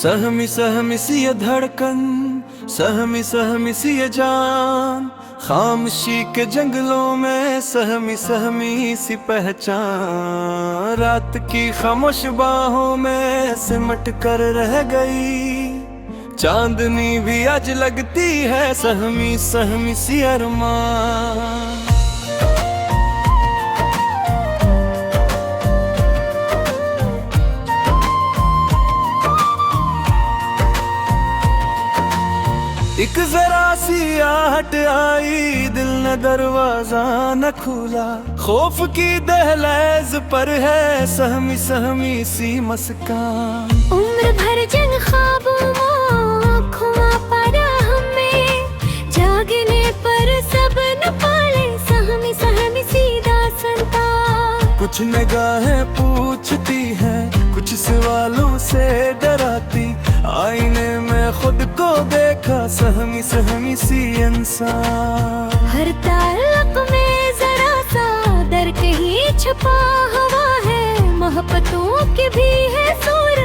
सहमी सहमी सी ये धड़कन, सहमी सहमी सी ये जान, खामोशी के जंगलों में सहमी सहमी सी पहचान। रात की खामोश बाहों में सिमट कर रह गई, चांदनी भी आज लगती है सहमी सहमी सी अरमान। एक जरा सी आहट आई, दिल ने दरवाजा न खुला, खौफ की दहलीज पर है सहमी सहमी सी मुस्कान। उम्र भर जंग ख्वाबों आँखों पड़ा हमें, जागने पर सब न पाले सहमी सहमी सी दास्तां। कुछ निगाहें पूछती हैं, कुछ सवालों से डराती, आईने में खुद को देखा सहमी सहमी सी इंसान। हर ताल्लुक में जरा सा दर कहीं छुपा हुआ है, मोहब्बतों की भी है सूर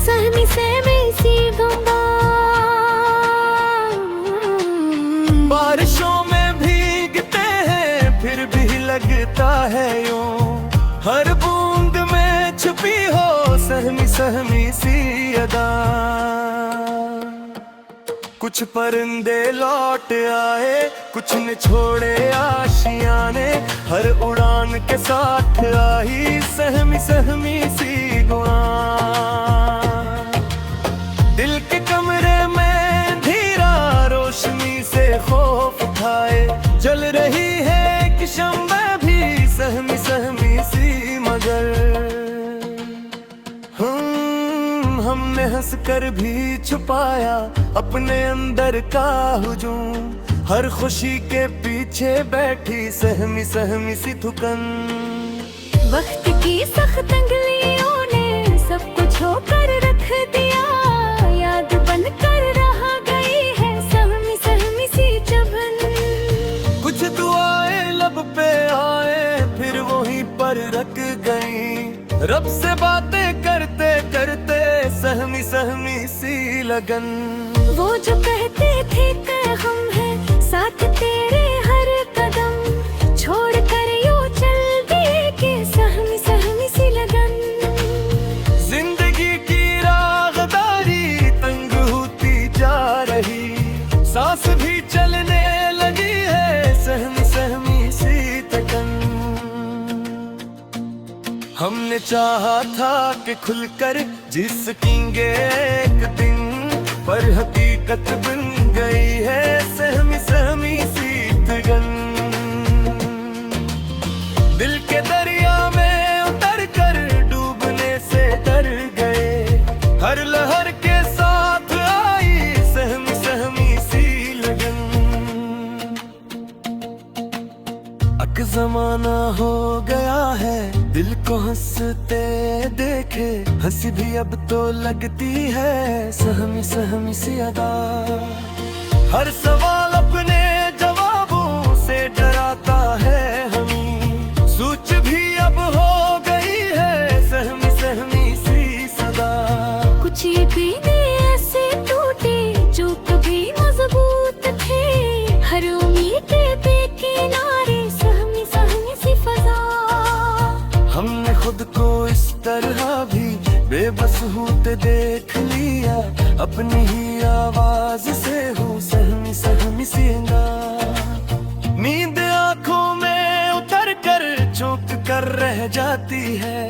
सहमी सहमी सी गुंबार। बारिशों में भीगते हैं फिर भी लगता है यूं, हर बूंद में छुपी हो सहमी सहमी सी अदा। कुछ परिंदे लौट आए, कुछ ने छोड़े आशियाने, हर उड़ान के साथ आई सहमी सहमी सी गुआन। दिल के कमरे में धीरा रोशनी से खौफ खाए, जल रही है कि शम्मा भी सहमी सहमी सी मगर। हमने हंस कर भी छुपाया अपने अंदर का हुजूम, हर खुशी के पीछे बैठी सहमी सहमी सी थुकन। वक्त की सख्त अंगलियों ने सब कुछ होकर रख दिया, याद बन कर रह गई है सहमी सहमी सी चुभन। कुछ दुआएं लब पे आए फिर वहीं पर रख गई, रब से बातें करते करते सहमी सहमी सी लगन। वो जो कहते थे कि हम हैं साथ तेरे हर कदम, छोड़ कर यूं चल दिए कि सहमी सहमी सी लगन। जिंदगी की रागदारी तंग होती जा रही, सांस भी चलने लगी है सहमी सहमी सी तकन। हमने चाहा था कि खुलकर जी सकेंगे एक दिन, पर हकीकत बन गई है सहमी सहमी सी तगन। दिल के दरिया में उतर कर डूबने से डर गए, हर लहर के साथ आई सहमी सहमी सी लगन। अक जमाना हो गया है दिल को हंसते देखे, हंसी भी अब तो लगती है सहमी सहमी सी अदा। हर सवाल अपने जवाबों से डराता है हमें, सोच भी अब हो गई है सहमी सहमी सी सदा। कुछ यकीने ऐसे टूटे जो कभी मजबूत थे, हर उम्मीद पे किनारे सहमी सहमी सी फजा। हमने खुद को इस तरह भी बेबस होते देख लिया, अपनी ही आवाज से हूँ सहमी सहमी सी गा। नींद आंखों में उतर कर चौंक कर रह जाती है,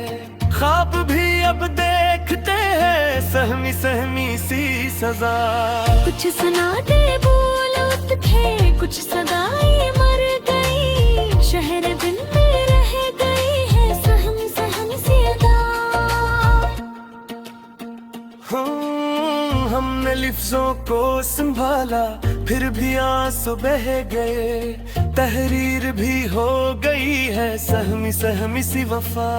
ख्वाब भी अब देखते हैं सहमी सहमी सी सजा। कुछ सुना दे बोल उठे, कुछ सदाएं मर गई, शहर दिन में रह गई है सहमी सहमी सी अदा। हमने लिफ्ज़ों को संभाला फिर भी आंसू बह गए, तहरीर भी हो गई है सहमी सहमी सी वफा।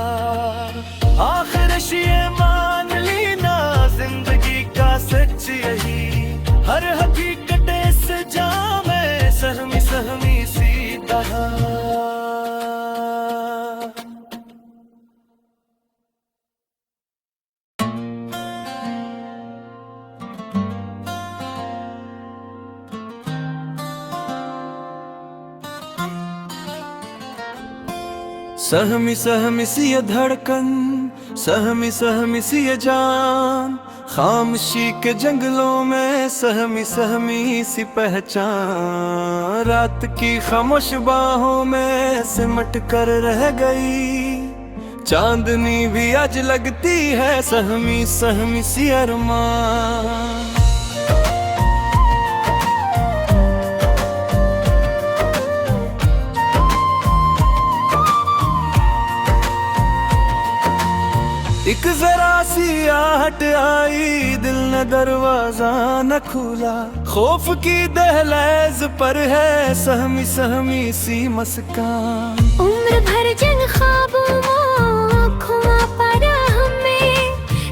आखिर ये मान ली ना जिंदगी का सच यही, हर हकीकत से जामे सहमी सहमी सी तरह। सहमी सहमी सी ये धड़कन, सहमी सहमी सी ये जान, खामोशी के जंगलों में सहमी सहमी सी पहचान। रात की खामोश बाहों में सिमट कर रह गई, चांदनी भी आज लगती है सहमी सहमी सी अरमान। एक जरा सी आहट आई, दिल ने दरवाजा न खोला, खौफ की दहलीज पर है सहमी सहमी सी मुस्कान। उम्र भर जंग ख्वाबों आँखों पड़ा हमें,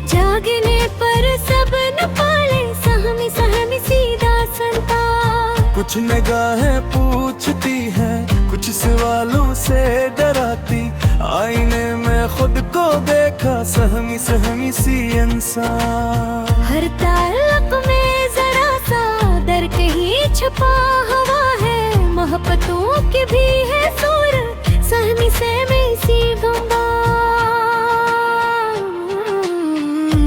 जागने पर सब न पाले सहमी सहमी सी दास्तां। कुछ निगाहें पूछती हैं, कुछ सवालों से डराती, आईने में खुद को देखा सहमी सहमी सी इंसान। हर ताल्लुक में जरा सा दर कहीं छुपा हुआ है, मोहब्बतों की भी है सूर सहमी सहमी सी गंगा।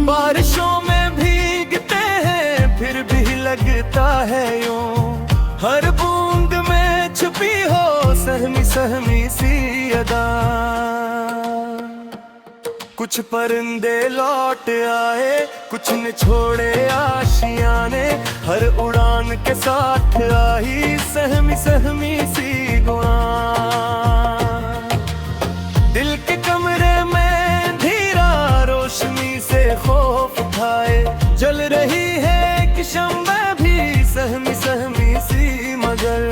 बारिशों में भीगते हैं फिर भी लगता है यूं, हर बूंद में छुपी हो सहमी सहमी सी अदा। कुछ परिंदे लौट आए, कुछ ने छोड़े आशियाने, हर उड़ान के साथ आई सहमी सहमी सी गुआ। दिल के कमरे में धीरा रोशनी से खौफ खाए, जल रही है कि शम्मा भी सहमी सहमी सी मगर।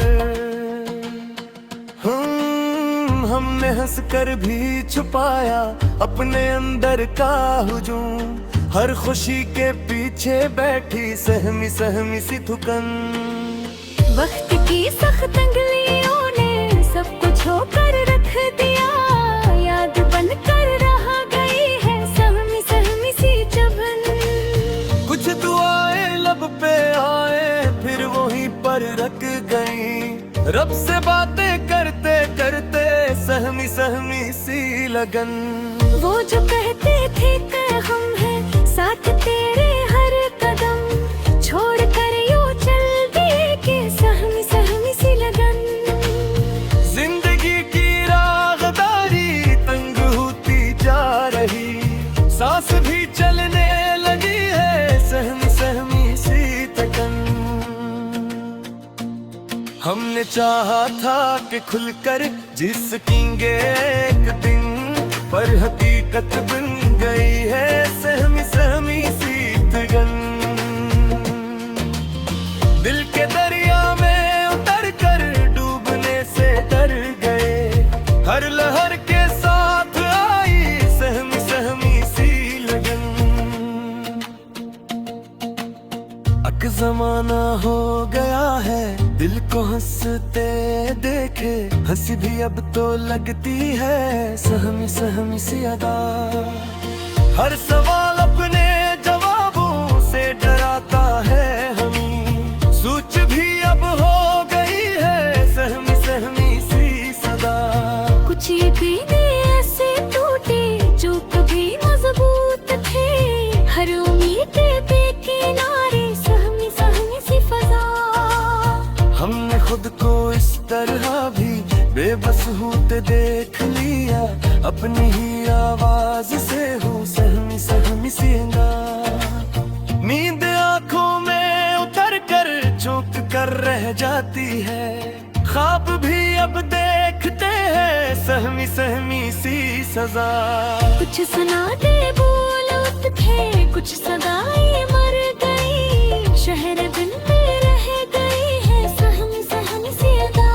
हमने हंस कर भी छुपाया अपने अंदर का हुजूम, हर खुशी के पीछे बैठी सहमी सहमी सी थुकन। वक्त की सख्त अंगलियों ने सब कुछ होकर रख दिया, याद बन कर रह गई है सहमी सहमी सी चुभन। कुछ दुआएं लब पे आए फिर वहीं पर रख गई, रब से बातें करते करते सहमी सहमी सी लगन। वो जो कहते थे कि हम हैं साथ तेरे हर कदम, छोड़ कर यूं चल दिए कि सहमी सहमी सी लगन। जिंदगी की रागदारी तंग होती जा रही, सांस भी चलने लगी है सहमी सहमी सी तकन। हमने चाहा था कि खुलकर जी सकेंगे एक दिन, पर हकीकत बन गई है सहमी सहमी सी तगन। दिल के दरिया में उतर कर डूबने से डर गए, हर लहर के साथ आई सहमी सहमी सी लगन। अक जमाना हो गया है दिल को हंसते देखे, हंसी भी अब तो लगती है सहमी सहमी सी अदा। हर सवाल अपने जवाबों से डराता है हमें, सोच भी अब हो गई है सहमी सहमी सी सदा। कुछ यकीने ऐसे टूटे जो कभी मजबूत थे, हर उम्मीद बेकिनारे सहमी सहमी सी फजा। हमने खुद को इस तरह भी बेबस होते देख लिया, अपनी ही आवाज से हूँ सहमी सहमी सी अंगा। नींद आंखों में उतर कर चौंक कर रह जाती है, ख्वाब भी अब देखते हैं सहमी सहमी सी सजा। कुछ सुना दे बोल उठे, कुछ सदाएं मर गई, शहर दिन में रह गई है सहमी सहमी सी अदा।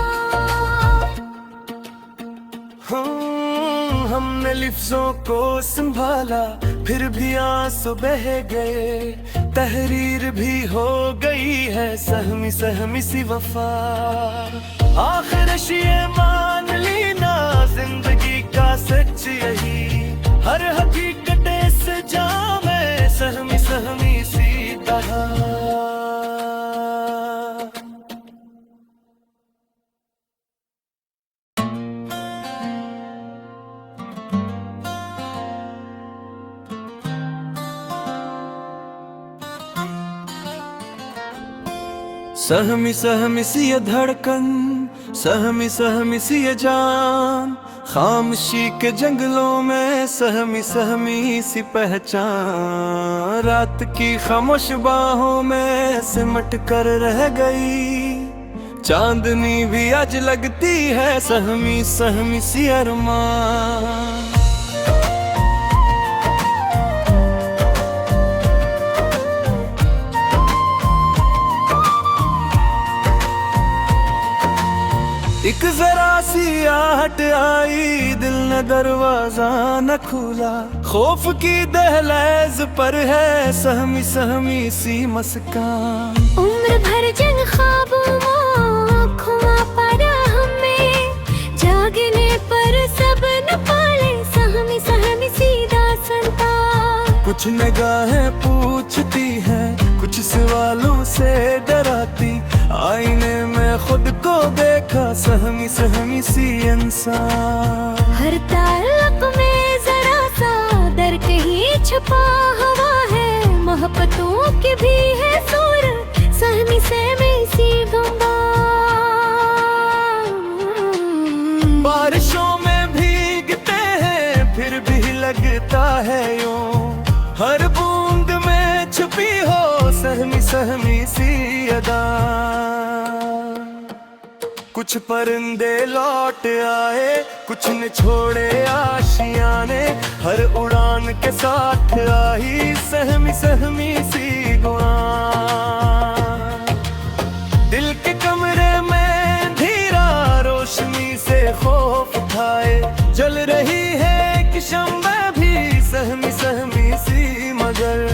हमने लिफ्ज़ों को संभाला फिर भी आंसू बह गए, तहरीर भी हो गई है सहमी सहमी सी वफा। आखिर ये मान ली ना जिंदगी का सच यही, हर हकीकत से जाम है सहमी सहमी सी तरह। सहमी सहमी सी ये धड़कन, सहमी सहमी सी ये जान, खामोशी के जंगलों में सहमी सहमी सी पहचान। रात की खामोश बाहों में सिमट कर रह गई, चांदनी भी आज लगती है सहमी सहमी सी अरमान। एक जरा सी आहट आई, दिल ने दरवाजा न खुला, खौफ की दहलीज पर है सहमी सहमी सी मुस्कान। उम्र भर जंग ख्वाबों खुमा पड़ा हमें, जागने पर सब न पाले सहमी सहमी सी दास्तां। कुछ निगाहें पूछती हैं, कुछ सवालों से डराती, आईने में खुद को देखा सहमी सहमी सी इंसान। हर ताल्लुक में जरा सा दर कहीं छुपा हुआ है, मोहब्बतों की भी है सूर सहमी सहमी सी गंगा। बारिशों में भीगते हैं फिर भी लगता है यूं, हर बूंद में छुपी हो सहमी सहमी सी अदा। कुछ परिंदे लौट आए, कुछ ने छोड़े आशियाने, हर उड़ान के साथ आई सहमी सहमी सी गुआ। दिल के कमरे में धीरा रोशनी से खौफ खाए, जल रही है कि शम्मा भी सहमी सहमी सी मगर।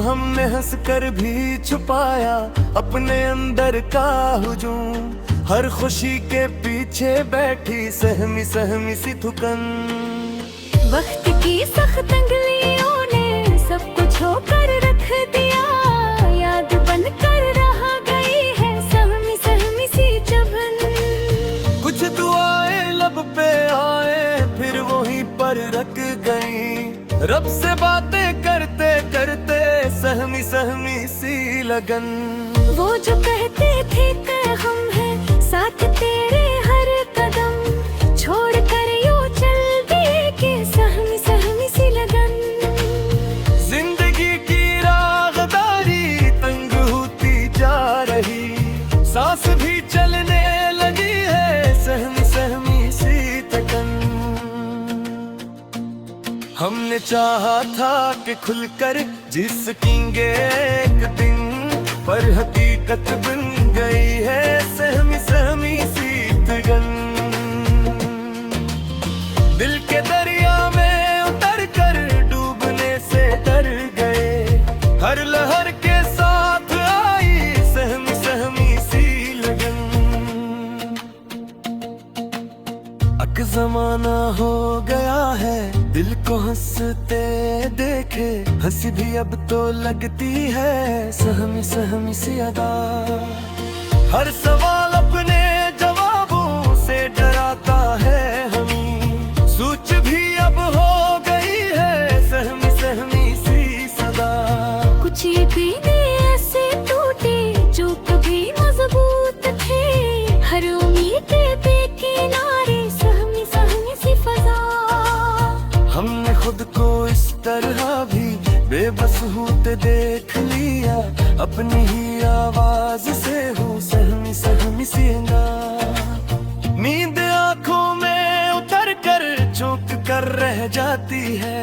हमने हंस कर भी छुपाया अपने अंदर का हुजूम, हर खुशी के पीछे बैठी सहमी सहमी सी थुकन। वक्त की सख्त अंगलियों ने सब कुछ होकर रख दिया, याद बन कर रह गई है सहमी सहमी सी चुभन। कुछ दुआएं लब पे आए फिर वहीं पर रख गई, रब से बातें करते करते सहमी सहमी सी लगन। वो जो कहते थे कि हम हैं साथ तेरे हर कदम, छोड़ कर यूं चल दिए कि सहमी सहमी सी लगन। जिंदगी की रागदारी तंग होती जा रही, सांस भी चलने लगी है सहमी सहमी सी तकन। हमने चाहा था कि खुलकर जी सकेंगे एक दिन, पर हकीकत बन गई है सहमी सहमी सी तगन। दिल के दरिया में उतर कर डूबने से डर गए, हर लहर के साथ आई सहमी सहमी सी लगन। अक जमाना हो गया है दिल को हंसते देखे, हंसी भी अब तो लगती है सहमी सहमी सी अदा। हर सवाल अपने जवाबों से डराता है हमें, सोच भी अब हो गई है सहमी सहमी सी सदा। कुछ यकीने ऐसे टूटे जो कभी मजबूत थे, हर उम्मीद बेकिनारे सहमी सहमी सी फजा। हमने खुद को इस तरह भी बेबस होते देख लिया, अपनी ही आवाज से हूँ सहमी सहमी सी गा। नींद आंखों में उतर कर चौंक कर रह जाती है,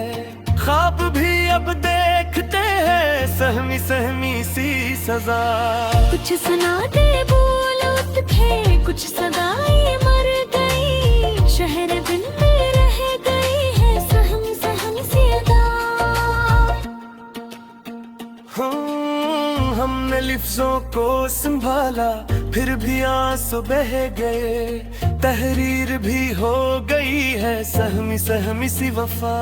ख्वाब भी अब देखते हैं सहमी सहमी सी सजा। कुछ सुना दे बोल उठे, कुछ सदाएं मर गई, शहर बिन में रह गई है सहमी सहमी सी अदा। हमने लिफ्ज़ों को संभाला फिर भी आंसू बह गए, तहरीर भी हो गई है सहमी सहमी सी वफा।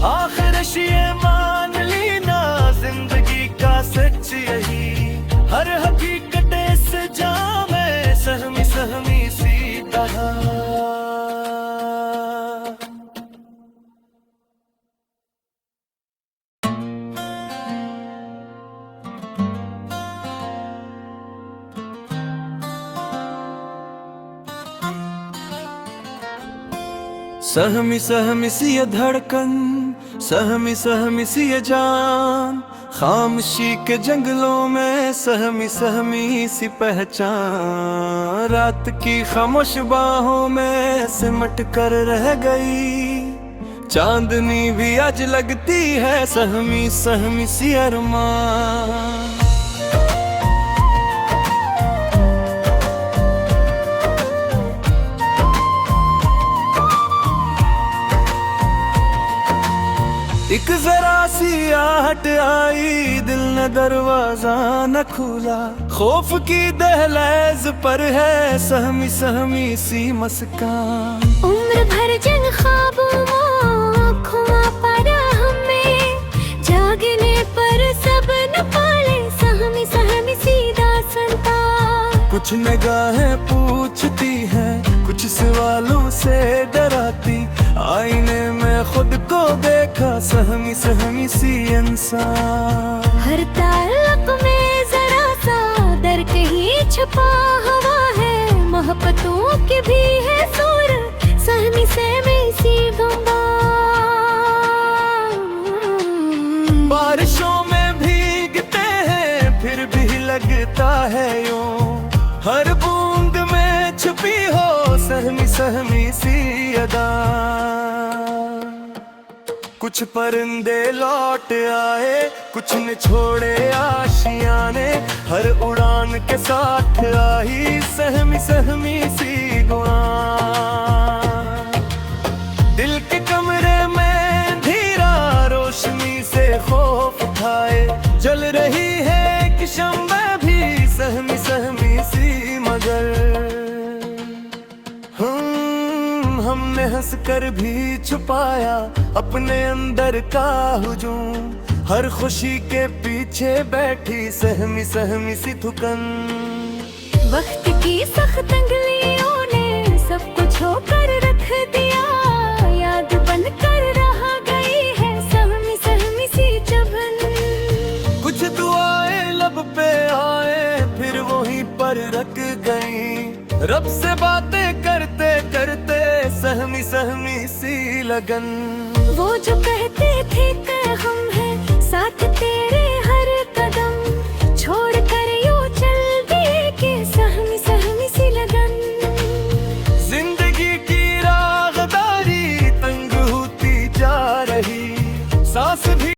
आखिर ये मान ली ना जिंदगी का सच यही, हर हकीकत से जामे सहमी सहमी सी तरह। सहमी सहमी सी ये धड़कन, सहमी सहमी सी ये जान, खामोशी के जंगलों में सहमी सहमी सी पहचान। रात की खामोश बाहों में सिमट कर रह गई, चांदनी भी आज लगती है सहमी सहमी सी अरमान। एक जरा सी आहट आई, दिल ने दरवाजा न खोला, खौफ की दहलीज पर है सहमी सहमी सी मुस्कान। उम्र भर जिन ख्वाबों आँखों पड़ा हमें, जागने पर सब न पाले सहमी सहमी सी दास्तां। कुछ निगाहें पूछती हैं, कुछ सवालों से डराती, आईने में खुद को देखा सहमी सहमी सी इंसान। हर ताल्लुक में जरा सा दर कहीं छुपा हुआ है, मोहब्बतों की भी है सुर सहमी सहमी सी बम्बार। बारिशों में भीगते हैं फिर भी लगता है यूं, हर बूंद में छुपी हो सहमी सहमी सी अदा। कुछ परिंदे लौट आए, कुछ ने छोड़े आशियाने, हर उड़ान के साथ आई सहमी सहमी सी गुआन। दिल के कमरे में धीरा रोशनी से खौफ खाए, जल रही है कि शम्मा भी सहमी सहमी सी मगर। हमने हंस कर भी छुपाया अपने अंदर का हुजूम, हर खुशी के पीछे बैठी सहमी सहमी सी थुकन। वक्त की सख्त अंगलियों ने सब कुछ होकर रख दिया, याद बन कर रह गई है सहमी सहमी सी चुभन। कुछ दुआएं लब पे आए फिर वहीं पर रख गई, रब से बातें करते करते सहमी सहमी सी लगन। वो जो कहते थे कि हम हैं साथ तेरे